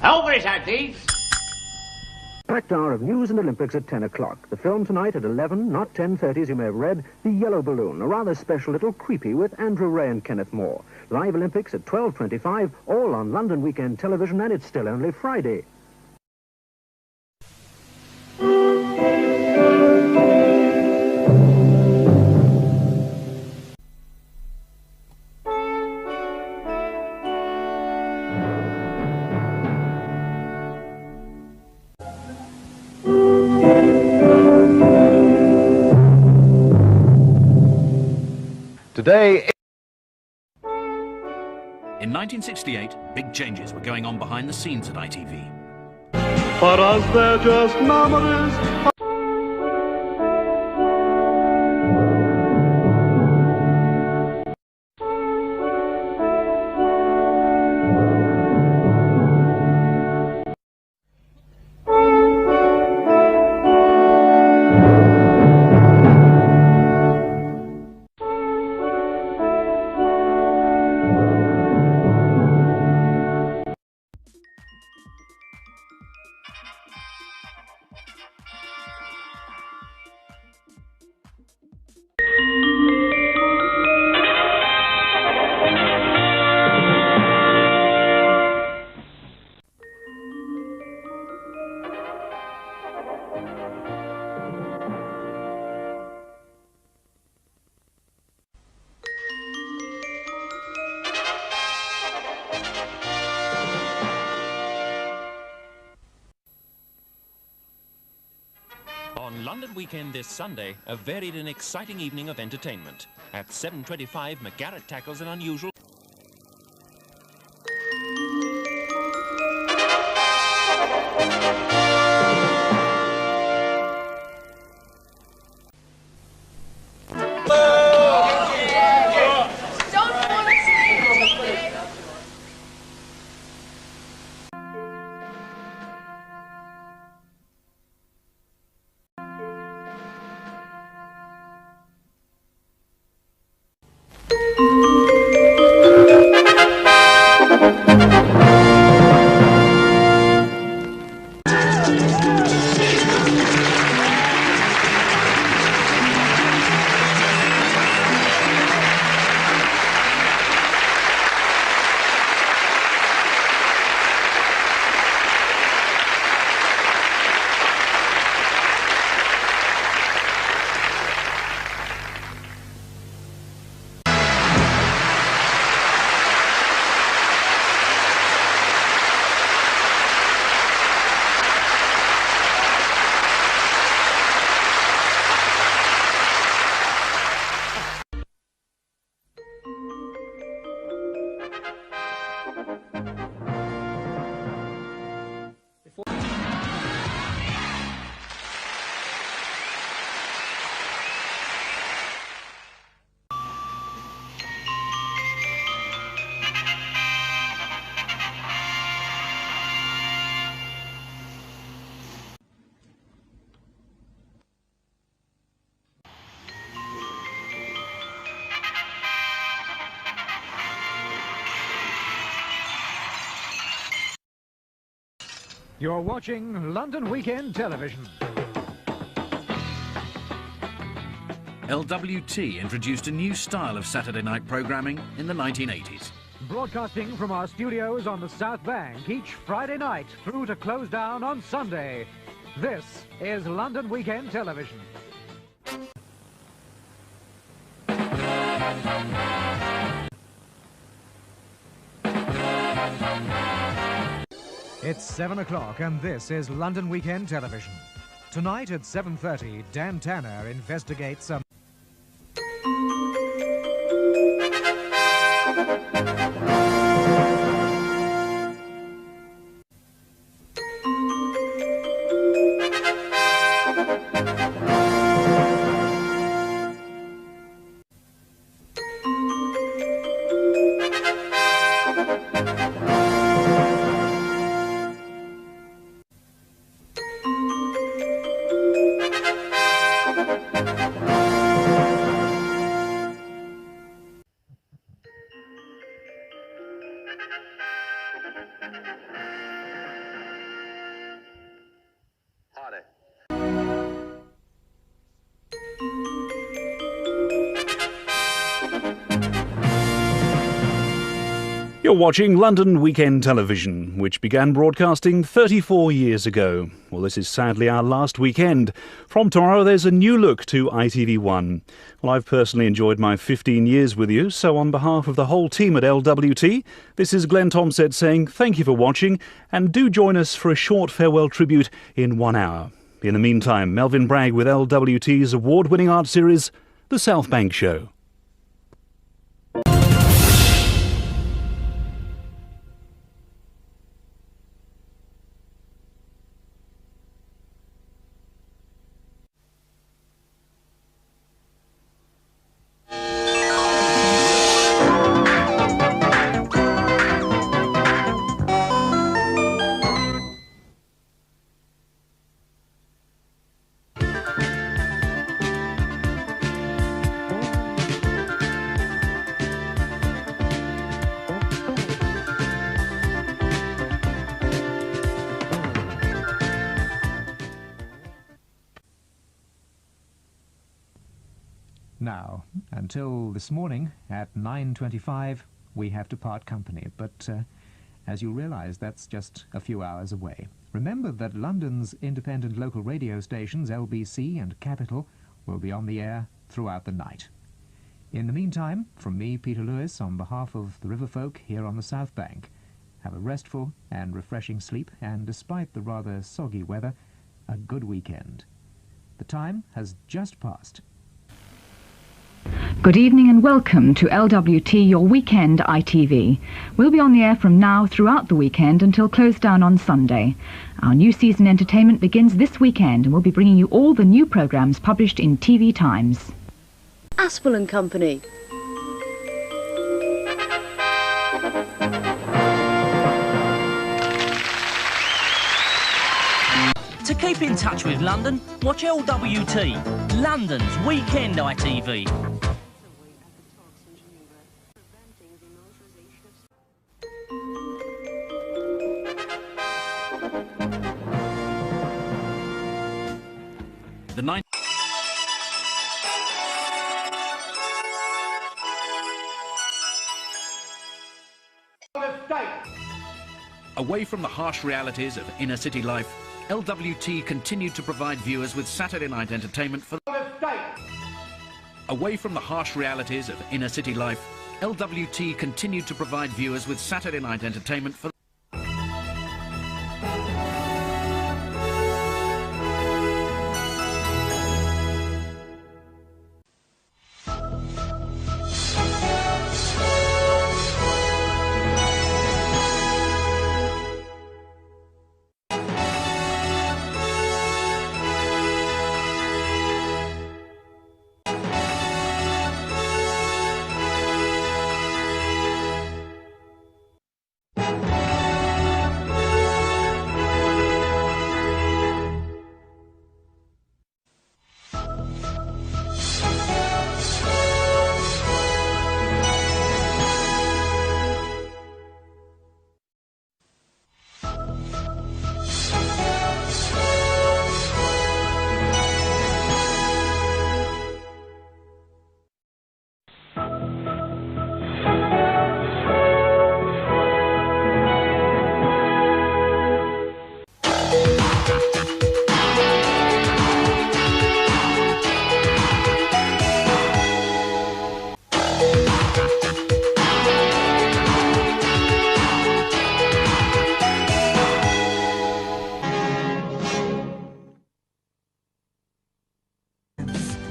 Over it, I please. Packed hour of news and Olympics at 10 o'clock. The film tonight at 11, not 10:30 as you may have read, The Yellow Balloon, a rather special little creepy with Andrew Ray and Kenneth Moore. Live Olympics at 12:25, all on London Weekend Television, and it's still only Friday. Today... In 1968, big changes were going on behind the scenes at ITV. For us, they're just memories. On London Weekend this Sunday, a varied and exciting evening of entertainment. At 7:25, McGarrett tackles an unusual... You're watching London Weekend Television. LWT introduced a new style of Saturday night programming in the 1980s. Broadcasting from our studios on the South Bank each Friday night through to close down on Sunday. This is London Weekend Television. It's 7 o'clock and this is London Weekend Television. Tonight at 7:30, Dan Tanner investigates a... You're watching London Weekend Television, which began broadcasting 34 years ago. Well, this is sadly our last weekend. From tomorrow, there's a new look to ITV1. Well, I've personally enjoyed my 15 years with you, so on behalf of the whole team at LWT, this is Glenn Tomset saying thank you for watching, and do join us for a short farewell tribute in 1 hour. In the meantime, Melvyn Bragg with LWT's award-winning art series, The South Bank Show. Now, until this morning at 9:25, we have to part company, but as you realise, that's just a few hours away. Remember that London's independent local radio stations, LBC and Capital, will be on the air throughout the night. In the meantime, from me, Peter Lewis, on behalf of the Riverfolk here on the South Bank, have a restful and refreshing sleep, and despite the rather soggy weather, a good weekend. The time has just passed. Good evening and welcome to LWT, your weekend ITV. We'll be on the air from now throughout the weekend until close down on Sunday. Our new season entertainment begins this weekend and we'll be bringing you all the new programmes published in TV Times. Aspel and Company. To keep in touch with London, watch LWT, London's weekend ITV. The ninth. Away from the harsh realities of inner city life, LWT continued to provide viewers with Saturday night entertainment for Away from the harsh realities of inner city life, LWT continued to provide viewers with Saturday night entertainment for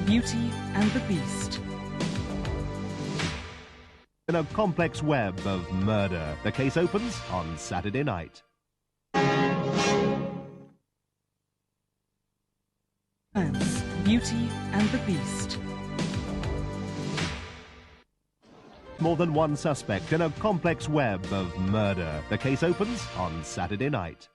Beauty and the Beast. In a complex web of murder, the case opens on Saturday night. Beauty and the Beast. More than one suspect in a complex web of murder. The case opens on Saturday night.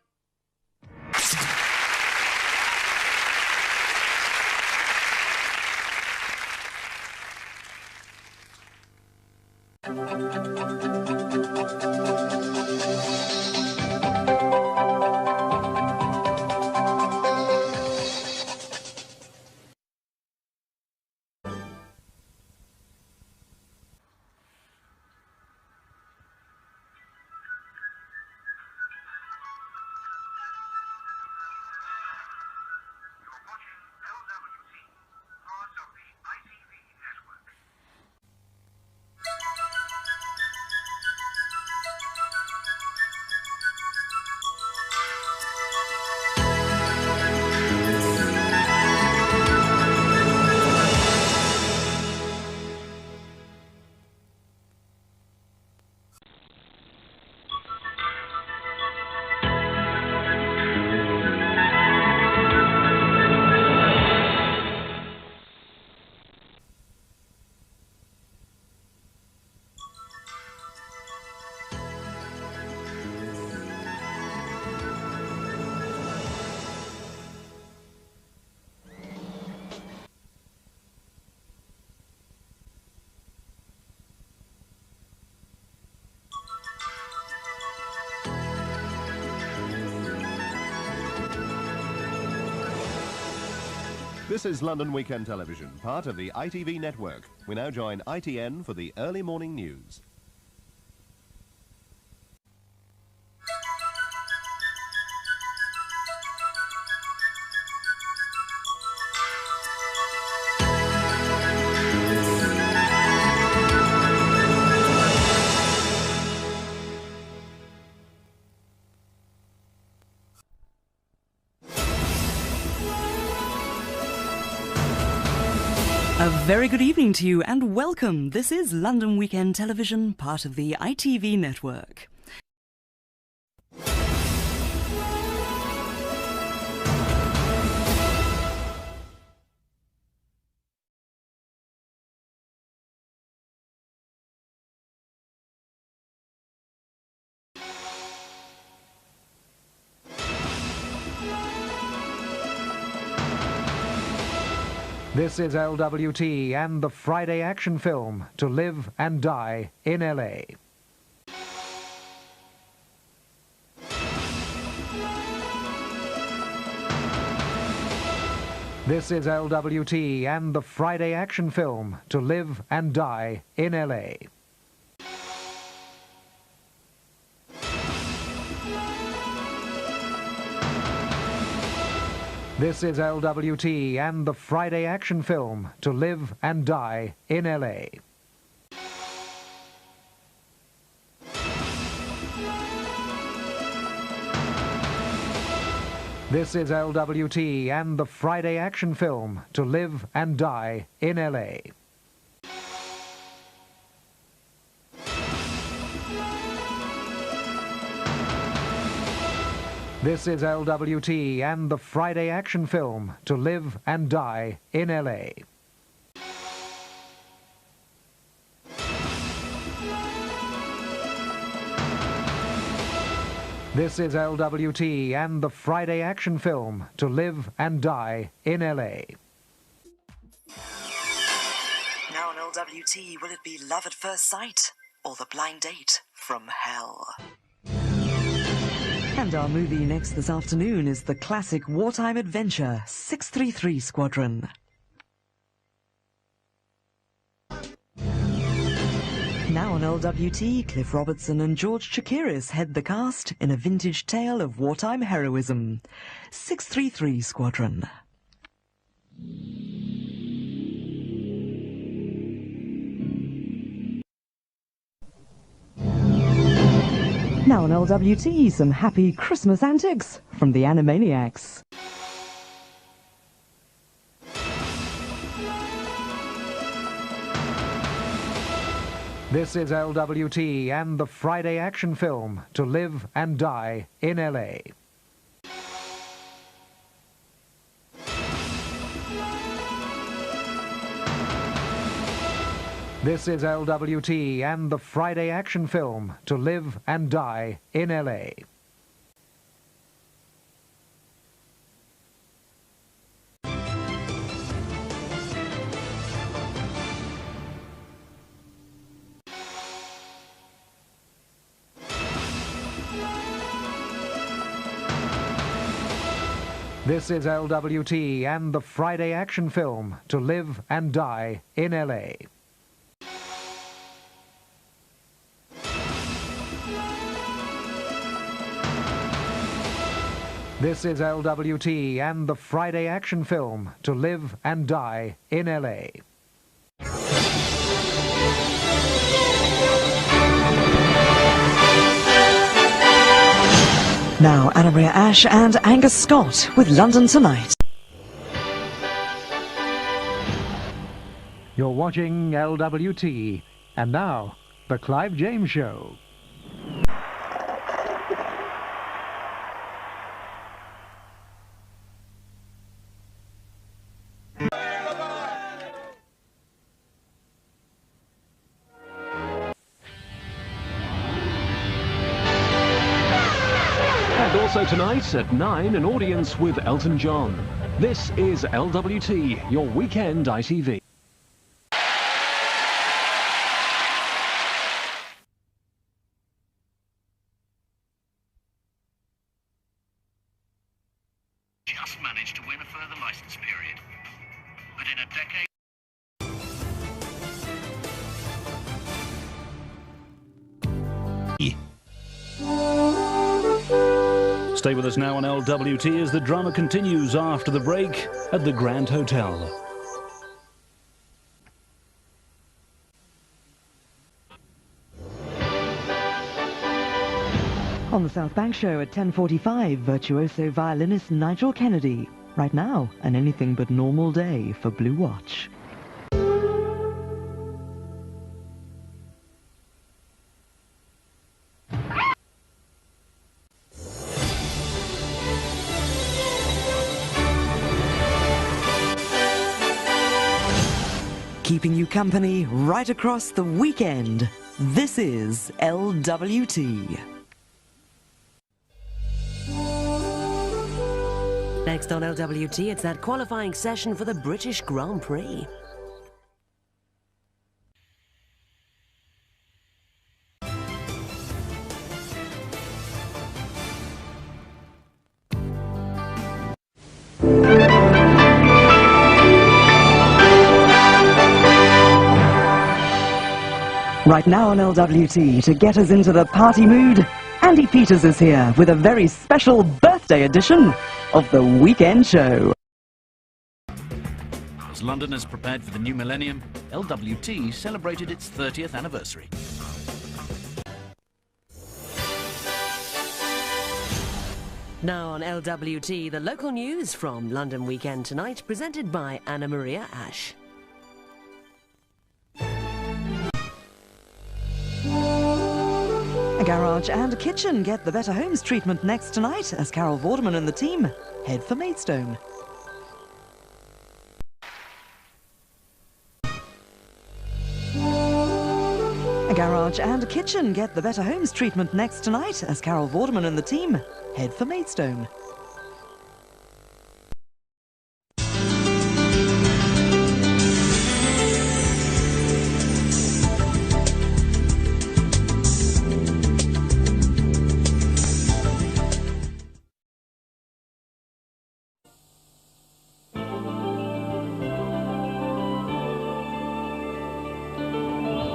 This is London Weekend Television, part of the ITV network. We now join ITN for the early morning news. A very good evening to you and welcome. This is London Weekend Television, part of the ITV network. This is LWT and the Friday action film To Live and Die in LA. This is LWT and the Friday action film To Live and Die in LA. This is LWT and the Friday action film To Live and Die in LA. This is LWT and the Friday action film To Live and Die in LA. This is LWT and the Friday action film To Live and Die in LA. This is LWT and the Friday action film To Live and Die in LA. Now on LWT, will it be Love at First Sight or The Blind Date from Hell? And our movie next this afternoon is the classic wartime adventure 633 Squadron. Now on LWT, Cliff Robertson and George Chakiris head the cast in a vintage tale of wartime heroism, 633 Squadron. Now on LWT, some happy Christmas antics from the Animaniacs. This is LWT and the Friday action film To Live and Die in LA. This is LWT and the Friday action film To Live and Die in LA. This is LWT and the Friday action film To Live and Die in LA. This is LWT and the Friday action film To Live and Die in LA. Now Anna Maria Ash and Angus Scott with London Tonight. You're watching LWT, and now, The Clive James Show. And also tonight at 9, an audience with Elton John. This is LWT, your weekend ITV. Just managed to win a further licence period. within a decade. Stay with us now on LWT as the drama continues after the break at the Grand Hotel. On the South Bank show at 10:45, virtuoso violinist Nigel Kennedy. Right now, an anything but normal day for Blue Watch. Keeping you company right across the weekend. This is LWT. Next on LWT, it's that qualifying session for the British Grand Prix. Right now on LWT, to get us into the party mood, Andy Peters is here with a very special birthday edition of the Weekend Show. As London has prepared for the new millennium, LWT celebrated its 30th anniversary. Now on LWT, the local news from London Weekend Tonight, presented by Anna Maria Ash. A garage and a kitchen get the Better Homes treatment next tonight as Carol Vorderman and the team head for Maidstone. A garage and a kitchen get the Better Homes treatment next tonight as Carol Vorderman and the team head for Maidstone.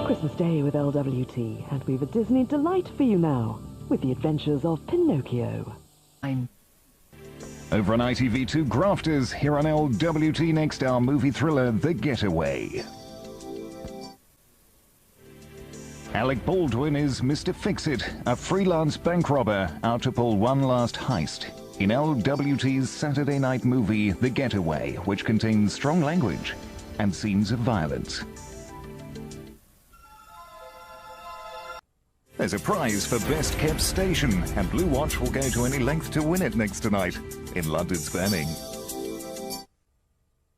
Christmas Day with LWT, and we've a Disney delight for you now, with the adventures of Pinocchio. Over on ITV2 Grafters, here on LWT next, our movie thriller, The Getaway. Alec Baldwin is Mr. Fix-It, a freelance bank robber out to pull one last heist in LWT's Saturday night movie, The Getaway, which contains strong language and scenes of violence. There's a prize for Best Kept Station, and Blue Watch will go to any length to win it next tonight in London's Burning.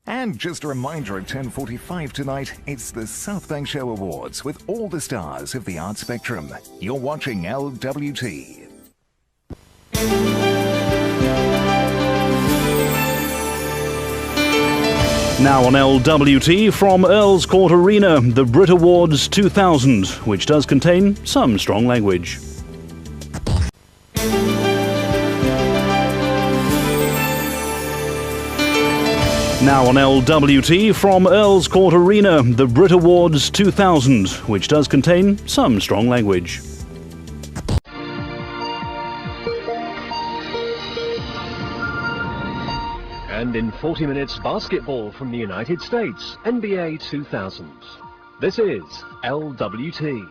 And just a reminder, at 10:45 tonight, it's the South Bank Show Awards with all the stars of the art spectrum. You're watching LWT. Now on LWT from Earl's Court Arena, the Brit Awards 2000, which does contain some strong language. Now on LWT from Earl's Court Arena, the Brit Awards 2000, which does contain some strong language. And in 40 minutes, basketball from the United States, NBA 2000. This is LWT.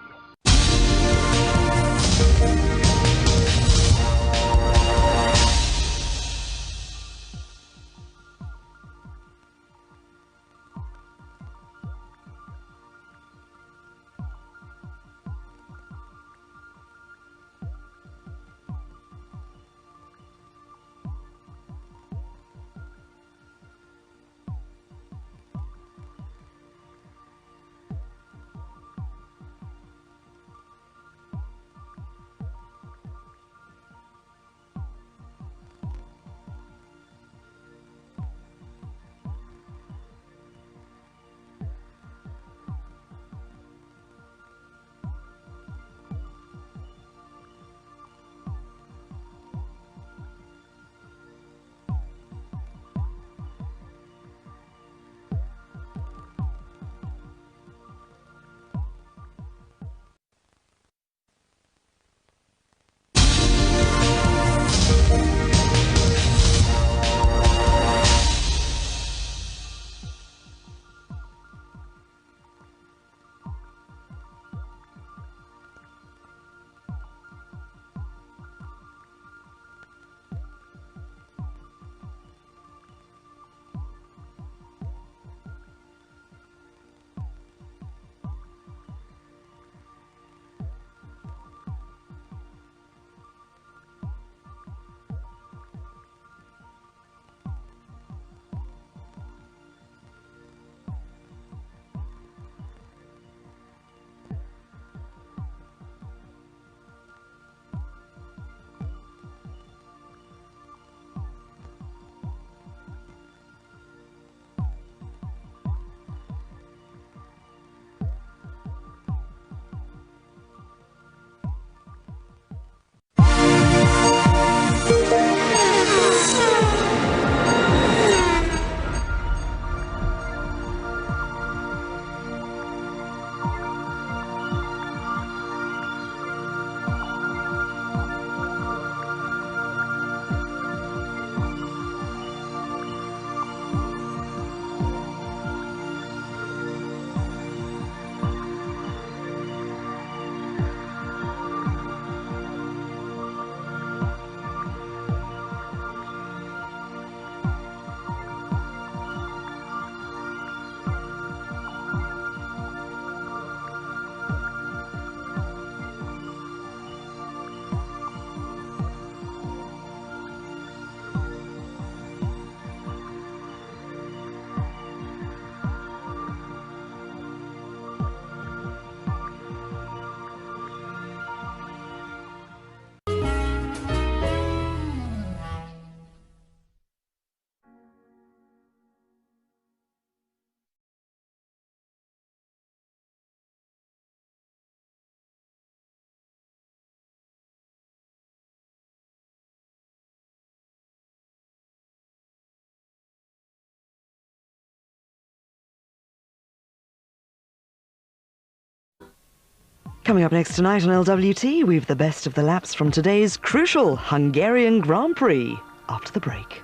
Coming up next tonight on LWT, we've the best of the laps from today's crucial Hungarian Grand Prix. After the break.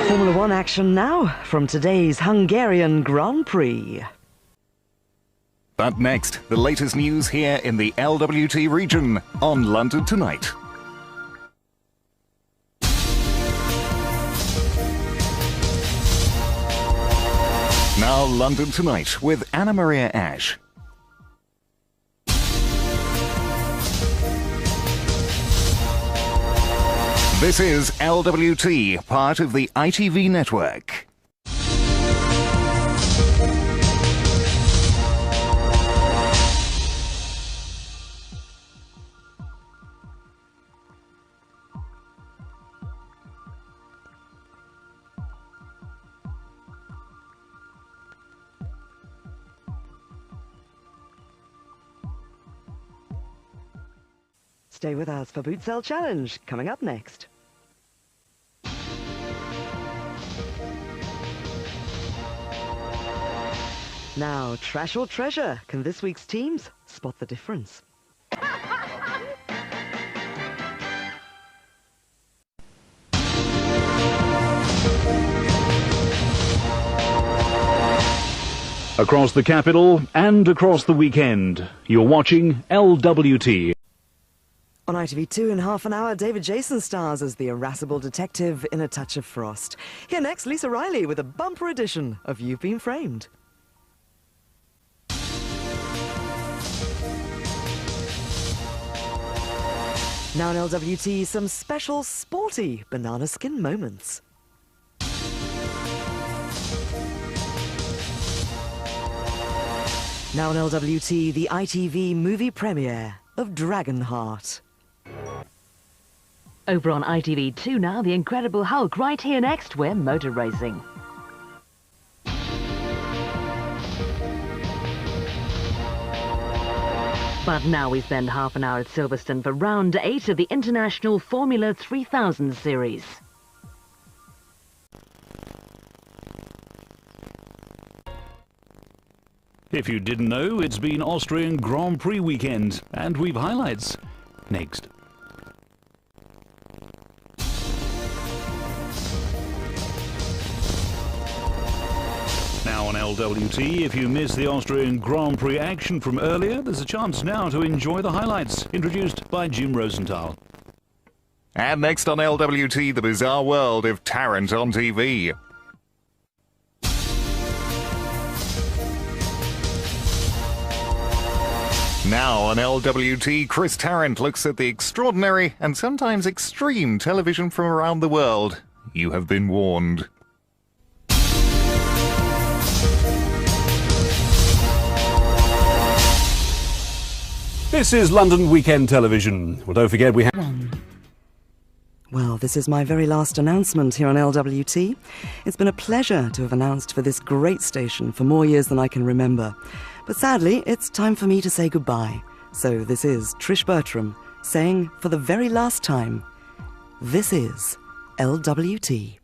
Formula One action now from today's Hungarian Grand Prix. But next, the latest news here in the LWT region on London Tonight. Now London Tonight with Anna Maria Ash. This is LWT, part of the ITV network. Stay with us for Boot Sale Challenge, coming up next. Now, trash or treasure? Can this week's teams spot the difference? Across the capital and across the weekend, you're watching LWT. On ITV2 in half an hour, David Jason stars as the irascible detective in A Touch of Frost. Here next, Lisa Riley with a bumper edition of You've Been Framed. Now on LWT, some special sporty banana skin moments. Now on LWT, the ITV movie premiere of Dragonheart. Over on ITV2 now, The Incredible Hulk, right here next, we're motor racing. But now we spend half an hour at Silverstone for round 8 of the International Formula 3000 series. If you didn't know, it's been Austrian Grand Prix weekend, and we've highlights. Next. Now on LWT, if you missed the Austrian Grand Prix action from earlier, there's a chance now to enjoy the highlights, introduced by Jim Rosenthal. And next on LWT, the bizarre world of Tarrant on TV. Now on LWT, Chris Tarrant looks at the extraordinary and sometimes extreme television from around the world. You have been warned. This is London Weekend Television. Well, don't forget we have... Well, this is my very last announcement here on LWT. It's been a pleasure to have announced for this great station for more years than I can remember. But sadly, it's time for me to say goodbye. So this is Trish Bertram saying for the very last time, this is LWT.